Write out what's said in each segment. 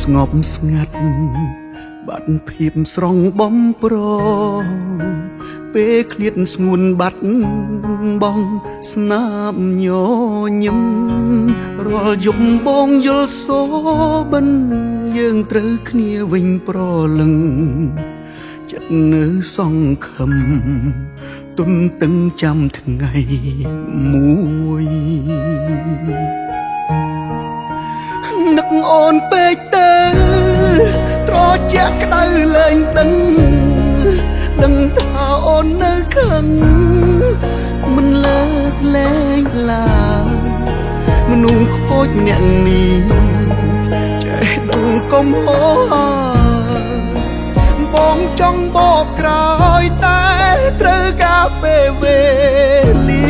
ស្ងប់ស្ងាត់បាត់ភាពស្រងបំប្រងពេលឃ្លាតស្ងួនបាត់បងស្នាមញញឹមរាល់យប់បងយល់សូបិនយើងត្រូវគ្នាវិញប្រលឹងចិត្តនៅសង្ឃឹមទុនតឹងចាំថ្ងៃមួយនឹកអូនពេកទៅត្រជាក់ក្តៅលែងដឹងថាអូននៅខឹងមិនលើកលែងឡើយមនុស្សខូចម្នាក់នេះចេះដឹងកុំហោបងចង់បកក្រោយតែត្រូវការពេលវេលា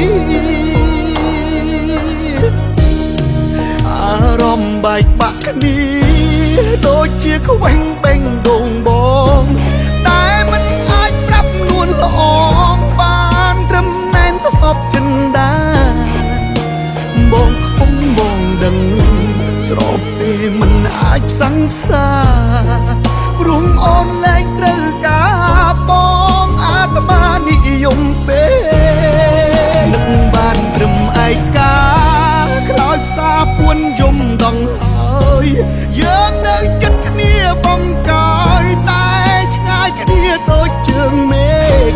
អារម្មណ៍បែកបាក់គ្នាដូចជាខ្វែងបេងដូងបងតែមិនអាចប្រាប់នួនល្អងបានត្រឹមណែនធ្លាប់ចិនដាបងខំបងដឹងស្របពេលមិនអាចផ្សងផ្សាព្រោះអូនលែងត្រូវការបងអាត្មានិយមពេកនឹកបានត្រឹមឯកាខ្លោចផ្សាពួនយំដងហើយយើងនៅចិត្តគ្នាបងកាយតែឆ្ងាយគ្នាដូចជើងមេឃ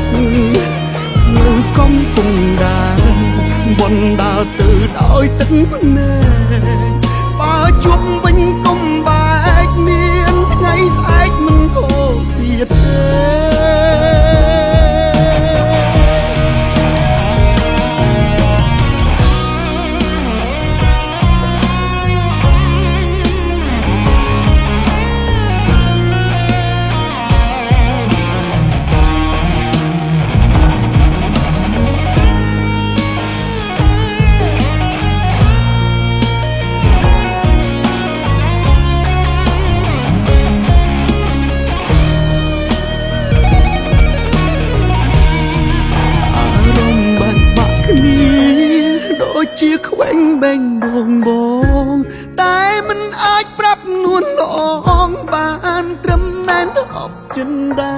នៅកំពុងដើរបនដើរទៅដោយទឹកភ្នែកបើជួបវិញកុំបែកមានថ្ងៃស្អែកមិនខូចទៀតទេជាខ្វែងបេងដូងបងតែមិនអាចប្រាប់នួនល្អងបានត្រឹមណែនធ្លាប់ចិនដា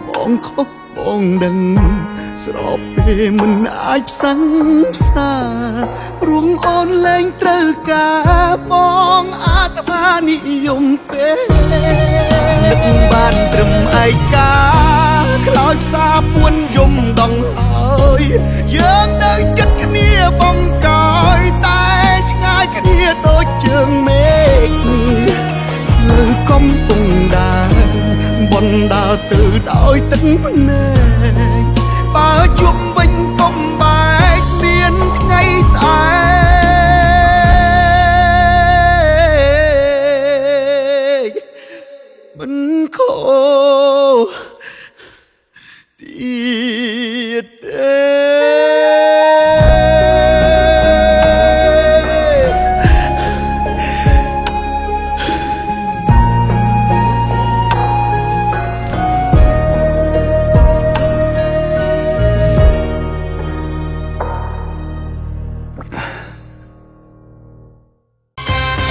បងខុសបងដឹងស្របពេលមិនអាចផ្សងផ្សាព្រោះអូនលែងត្រូវការបងអាត្មានិយមពេកនឹកបានត្រឹមឯកាខ្លោចផ្សាពួនយំដងហើយយើងនៅចិត្តគ្នាបងកាយតែឆ្ងាយគ្នាដូចជើងមេឃនៅកំពុងដើរបនដើរទៅដោយទឹកភ្នែកបើជួបវិញកុំបែកមានថ្ងៃស្អែកមិនខូចទៀតទេ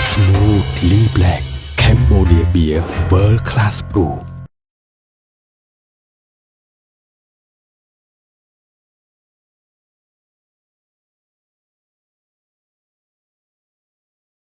Smoothly Black Cambodia Beer World Class Brew